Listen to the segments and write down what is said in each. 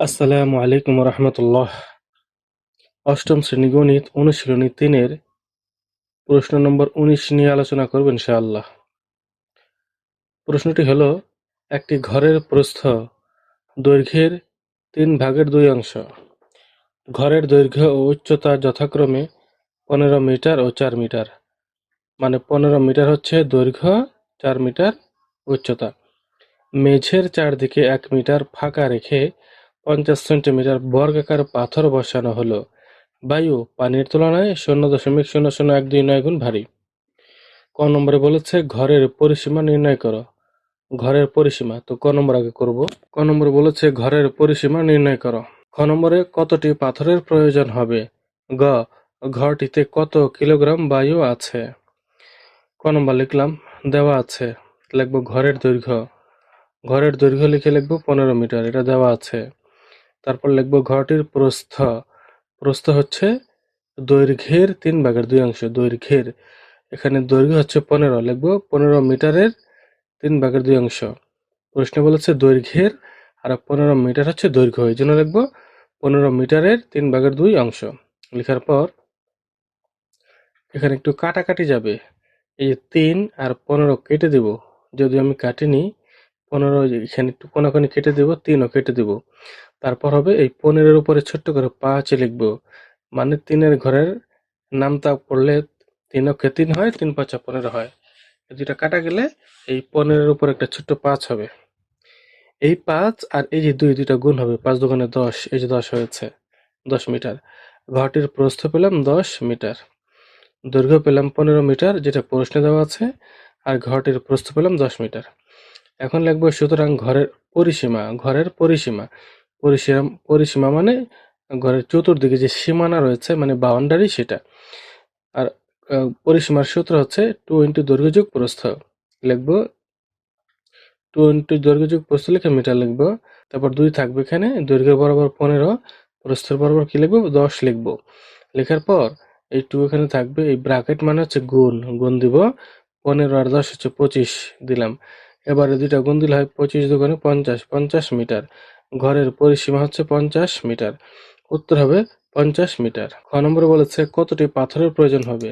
আসসালামু আলাইকুম রহমতুল্লাহ। অষ্টম শ্রেণী গণিত অনুশীলনী 3-এর প্রশ্ন নম্বর 19 নিয়ে আলোচনা করব ইনশাআল্লাহ। প্রশ্নটি হলো, একটি ঘরের প্রস্থ দৈর্ঘ্যের 3/2 অংশ। ঘরের দৈর্ঘ্য ও উচ্চতা যথাক্রমে 15 মিটার ও 4 মিটার। মানে 15 মিটার হচ্ছে দৈর্ঘ্য, 4 মিটার উচ্চতা। মেঝের চারদিকে 1 মিটার ফাঁকা রেখে 50 সেন্টিমিটার বর্গাকার পাথর বসানো হলো। বায়ু পানির তুলনায় 0.00129 গুণ ভারী। ক নম্বরে বলেছে ঘরের পরিসীমা নির্ণয় করো। ঘরের পরিসীমা, তো ক নম্বর আগে করব। ক নম্বরে বলেছে ঘরের পরিসীমা নির্ণয় করো। খ নম্বরে কতটি পাথরের প্রয়োজন হবে। গ ঘরটিতে কত কিলোগ্রাম বায়ু আছে। ক নম্বর লিখলাম, দেওয়া আছে, লিখব ঘরের দৈর্ঘ্য। ঘরের দৈর্ঘ্য লিখে লিখব 15 মিটার, এটা দেওয়া আছে। তারপর লিখব ঘরটির প্রস্থ। প্রস্থ হচ্ছে দৈর্ঘ্যের 3/2 অংশ। দৈর্ঘ্যের, এখানে দৈর্ঘ্য হচ্ছে 15, লিখব 15 মিটারের 3/2 অংশ। প্রশ্নে বলেছে দৈর্ঘ্যের, আর 15 মিটার হচ্ছে দৈর্ঘ্য, এই জন্য লিখব 15 মিটারের 3/2 অংশ। লেখার পর এখানে একটু কাটাকাটি যাবে। এই 3 আর 15 কেটে দেব। যদি আমি কাটিনি, 15 এখানে একটু কোনাকুনি কেটে দেব, 3ও কেটে দেব। তারপর হবে এই 15-এর উপরে ছোট্ট করে 5 লিখব। মানে 3-এর ঘরের নামতা পড়লে 3 অক্ষে 3 হয়, 3 5 15 হয়। এই দুইটা কাটা গেলে এই 15-এর উপর একটা ছোট্ট 5 হবে। এই 5 আর এই যে 2, দুইটা গুণ হবে, 5 দুগুণে 10, এই যে 10 হয়েছে, 10 মিটার। ঘরটির প্রস্থ পেলাম 10 মিটার, দৈর্ঘ্য পেলাম 15 মিটার যেটা প্রশ্নে দেওয়া আছে, আর ঘরটির প্রস্থ পেলাম 10 মিটার। এখন লিখব সুতরাং ঘরের পরিসীমা। ঘরের পরিসীমা, পরিসীমা মানে ঘরের চতুর্দিকে যে সীমানা রয়েছে, মানে বাউন্ডারি, সেটা। আর পরিসীমার সূত্র হচ্ছে 2 ইন্টু দৈর্ঘ্য যোগ প্রস্থ। লিখব 2 ইন্টু দৈর্ঘ্য যোগ প্রস্থ লিখে মিটার লিখব। তারপর 2 থাকবে এখানে, দৈর্ঘ্য বরাবর 15, প্রস্থের বরাবর কি লিখব 10 লিখব। লেখার পর এই 2 এখানে থাকবে, এই ব্র্যাকেট মানে হচ্ছে গুণ, গুণ দিব। 15 আর 10 হচ্ছে 25 দিলাম। এবারে দুইটা গুণ দিলে হয় 25 দুগুণে 50, 50 মিটার। ঘরের পরিসীমা হচ্ছে 50 মিটার। উত্তর হবে 50 মিটার। খ নম্বরে বলেছে কতটি পাথরের প্রয়োজন হবে।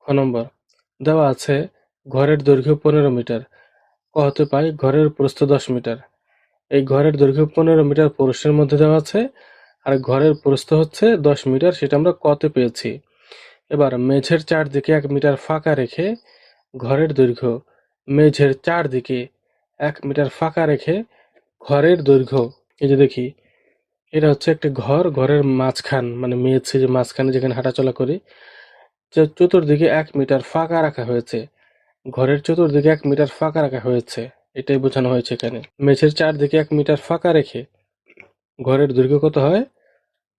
খ নম্বর দেওয়া আছে ঘরের দৈর্ঘ্য 15 মিটার। ক হতে পাই ঘরের প্রস্থ 10 মিটার। এই ঘরের দৈর্ঘ্য 15 মিটার প্রশ্নের মধ্যে দেওয়া আছে, আর ঘরের প্রস্থ হচ্ছে 10 মিটার, সেটা আমরা কতে পেয়েছি। এবার মেঝের চারদিকে 1 মিটার ফাঁকা রেখে ঘরের দৈর্ঘ্য। মেঝের চারদিকে 1 মিটার ফাঁকা রেখে ঘরের দৈর্ঘ্য। এই যে দেখি, এটা হচ্ছে একটা ঘর, ঘরের মাঝখান মানে মেঝে যে মাঝখানে যেখানে হাঁটাচলা করি, চতুর্দিকে 1 মিটার ফাঁকা রাখা হয়েছে। ঘরের চতুর্দিকে 1 মিটার ফাঁকা রাখা হয়েছে, এটাই বোঝানো হয়েছে এখানে। মেঝের চারদিকে 1 মিটার ফাঁকা রেখে ঘরের দৈর্ঘ্য কত হয়,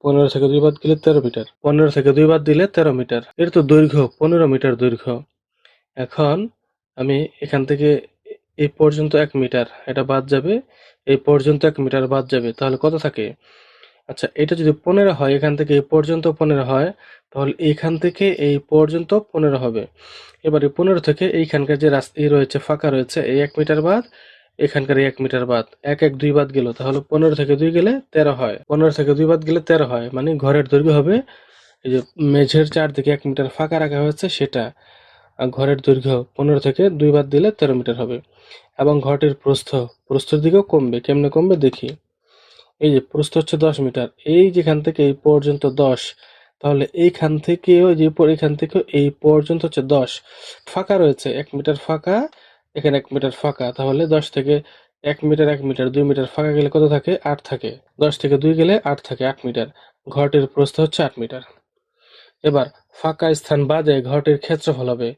15 থেকে 2 বাদ দিলে 13 মিটার। 15 থেকে 2 বাদ দিলে 13 মিটার। এর তো দৈর্ঘ্য 15 মিটার দৈর্ঘ্য। এখন আমি এখান থেকে এই পর্যন্ত 1 মিটার, এটা বাদ যাবে। এই পর্যন্ত 1 মিটার বাদ যাবে, তাহলে কত থাকে। আচ্ছা, এটা যদি 15 হয়, এখান থেকে এই পর্যন্ত 15 হয়, তাহলে এইখান থেকে এই পর্যন্ত 15 হবে। এবারে 15 থেকে এইখানকার যে রাস্তা রয়েছে, ফাঁকা রয়েছে, এই 1 মিটার বাদ, এখানকার এই 1 মিটার বাদ, 1 1 2 বাদ গেল, তাহলে 15 থেকে 2 গেলে 13 হয়। 15 থেকে 2 বাদ গেলে 13 হয়, মানে ঘরের দৈর্ঘ্য হবে এই যে মেঝের চারদিকে 1 মিটার ফাঁকা রাখা হয়েছে সেটা। আর ঘরের দৈর্ঘ্য 15 থেকে 2 বাদ দিলে 13 মিটার হবে। এবং ঘরটির প্রস্থ, প্রস্থের দিকেও কমবে। কেমনে কমবে দেখি। এই যে প্রস্থ হচ্ছে 10 মিটার, এই যেখান থেকে এই পর্যন্ত 10, তাহলে এইখান থেকেও যে এখান থেকেও এই পর্যন্ত হচ্ছে 10, ফাঁকা রয়েছে 1 মিটার ফাঁকা, এখানে 1 মিটার ফাঁকা, তাহলে 10 থেকে 1 মিটার 1 মিটার 2 মিটার ফাঁকা গেলে কত থাকে, 8 থাকে। 10 থেকে 2 গেলে 8 থাকে, 8 মিটার। ঘরটির প্রস্থ হচ্ছে 8 মিটার। এবার ফাঁকা স্থান বাদে ঘরটির ক্ষেত্রফল হবে।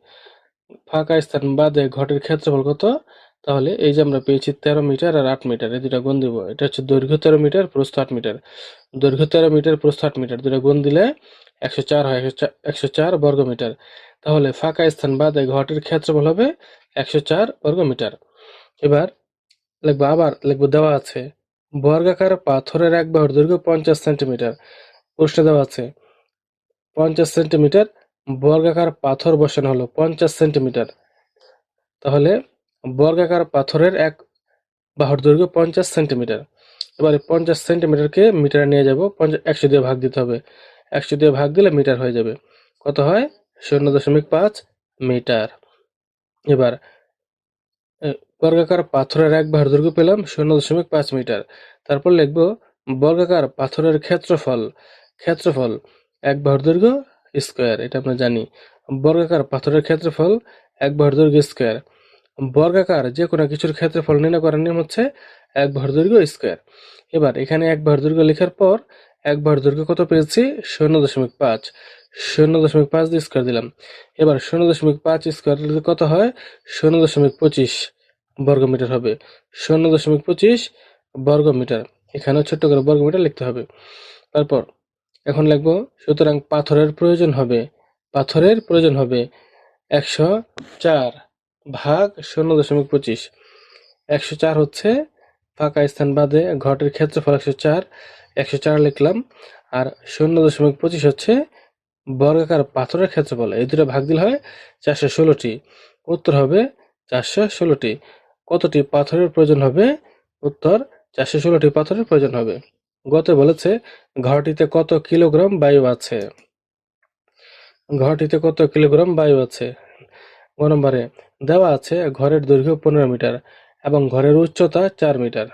ফাঁকা স্থান বাদে ঘরটির ক্ষেত্রফল কত, তাহলে এই যে আমরা পেয়েছি 13 মিটার আর 8 মিটার, এই দুটা গুণ দিব। এটা হচ্ছে দৈর্ঘ্য 13 মিটার, প্রস্থ 8 মিটার। দৈর্ঘ্য 13 মিটার, প্রস্থ 8 মিটার, দুটা গুণ দিলে 104 হয়, 104 বর্গ মিটার। তাহলে ফাঁকা স্থান বাদে ঘরটির ক্ষেত্রফল হবে 104 বর্গ মিটার। এবার লিখবো, আবার লিখবো দেওয়া আছে বর্গাকার পাথরের এক বাহুর দৈর্ঘ্য 50 সেন্টিমিটার। প্রশ্ন দেওয়া আছে 50 সেন্টিমিটার বর্গাকার পাথর বসানো হলো 50 সেন্টিমিটার। তাহলে বর্গাকার পাথরের এক বাহুর দৈর্ঘ্য 50 সেন্টিমিটার। এবারে 50 সেন্টিমিটারকে মিটারে নিয়ে যাব, 100 দিয়ে ভাগ দিতে হবে। 100 দিয়ে ভাগ দিলে মিটার হয়ে যাবে। কত হয়? 0.5 মিটার। এবার এ, বর্গাকার পাথরের এক বাহুর দৈর্ঘ্য পেলাম 0.5 মিটার। তারপর লিখব বর্গাকার পাথরের ক্ষেত্রফল। ক্ষেত্রফল এক বাহুর দৈর্ঘ্য স্কোয়ার, এটা আমরা জানি। বর্গাকার পাথরের ক্ষেত্রফল এক বাহুর দৈর্ঘ্য স্কোয়ার। বর্গাকার যে কোনো কিছুর ক্ষেত্রফল নির্ণয় করার নিয়ম হচ্ছে এক বাহুর দৈর্ঘ্য স্কোয়ার। এবার এখানে এক বাহুর দৈর্ঘ্য লেখার পর এক বাহুর দৈর্ঘ্য কত পেয়েছি? 0.5। 0.5 দিয়ে স্কোয়ার দিলাম। এবার 0.5 স্কোয়ার দিলে কত হয়? 0.25 বর্গমিটার হবে। 0.25 বর্গমিটার। এখানেও ছোট্ট করে বর্গমিটার লিখতে হবে। তারপর এখন লিখব, সুতরাং পাথরের প্রয়োজন হবে, পাথরের প্রয়োজন হবে 104 ভাগ 0.25। 104 হচ্ছে ফাঁকা স্থান বাদে ঘরটির ক্ষেত্রফল 104। 104 লিখলাম। আর 0.25 হচ্ছে বর্গাকার পাথরের ক্ষেত্রফল। এই দুটো ভাগ দিলে হয় 416টি। উত্তর হবে 416টি। কতটি পাথরের প্রয়োজন হবে? উত্তর 416টি পাথরের প্রয়োজন হবে। গতে বলেছে ঘরটিতে কত কিলোগ্রাম বায়ু আছে? ঘরটিতে কত কিলোগ্রাম বায়ু আছে? গ নম্বরে দেওয়া আছে ঘরের দৈর্ঘ্য 15 মিটার এবং ঘরের উচ্চতা 4 মিটার।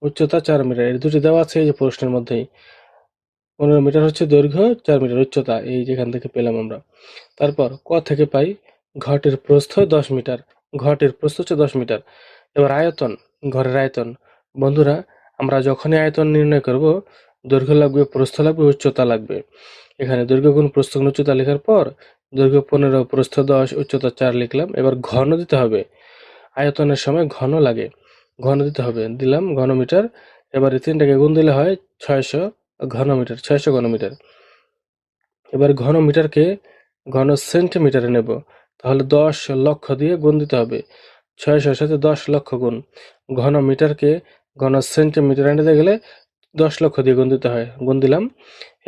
উচ্চতা 4 মিটার, এই দুটি দেওয়া আছে এই যে প্রশ্নের মধ্যেই। 15 মিটার হচ্ছে দৈর্ঘ্য, 4 মিটার উচ্চতা, এই যেখান থেকে পেলাম আমরা। তারপর ক থেকে পাই ঘরটির প্রস্থ 10 মিটার। ঘরটির প্রস্থ হচ্ছে 10 মিটার। এবার আয়তন, ঘরের আয়তন। বন্ধুরা, আমরা যখনই আয়তন নির্ণয় করব দৈর্ঘ্য লাগবে, প্রস্থ লাগবে, উচ্চতা লাগবে। এখানে দৈর্ঘ্য গুণ প্রস্থ গুণ উচ্চতা লেখার পর দৈর্ঘ্য 15, প্রস্থ 10, উচ্চতা 4 লিখলাম। এবার ঘন দিতে হবে। আয়তনের সময় ঘন লাগে, ঘন দিতে হবে, দিলাম ঘনমিটার। এবার এই তিনটাকে গুণ দিলে হয় 600 ঘনমিটার, 600 ঘনমিটার। এবার ঘনমিটারকে ঘন সেন্টিমিটারে নেব, তাহলে 10 লক্ষ দিয়ে গুণ দিতে হবে। 600 সাথে 10 লক্ষ গুণ। ঘনমিটারকে ঘন সেন্টিমিটারে নিতে গেলে 10 লক্ষ দিয়ে গুণ দিতে হয়, গুণ দিলাম।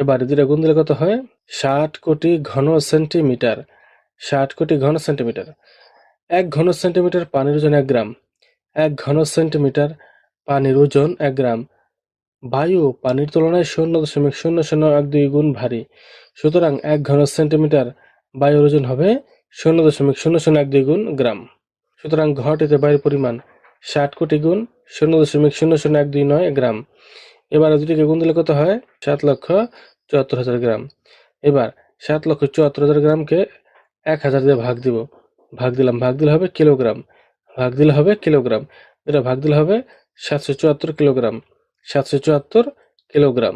এবার দুটা গুণ দিলে কত হয়? 60 কোটি ঘন সেন্টিমিটার। 60 কোটি ঘন সেন্টিমিটার। 1 ঘন সেন্টিমিটার পানির ওজন 1 গ্রাম। 1 ঘন সেন্টিমিটার পানির ওজন 1 গ্রাম। বায়ু পানির তুলনায় 0.0012 গুণ ভারী। সুতরাং 1 ঘন সেন্টিমিটার বায়ুর ওজন হবে 0.0012 গুণ গ্রাম। সুতরাং ঘরটিতে বায়ুর পরিমাণ 60 কোটি গুণ 0.0012 গ্রাম। এবার দুটিকে গুণ দিলে কত হয়? 7,74,000 গ্রাম। এবার 7,74,000 গ্রামকে 1000 দিয়ে ভাগ দিব। ভাগ দিলাম, ভাগ দিলে হবে কিলোগ্রাম। ভাগ দিলে হবে কিলোগ্রাম। এটা ভাগ দিলে হবে 774 কিলোগ্রাম। 774 কিলোগ্রাম।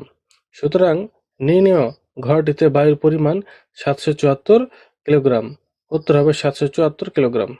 সুতরাং নির্ণেয় ঘরটিতে বায়ুর পরিমাণ 774 কিলোগ্রাম। উত্তর হবে 774 কিলোগ্রাম।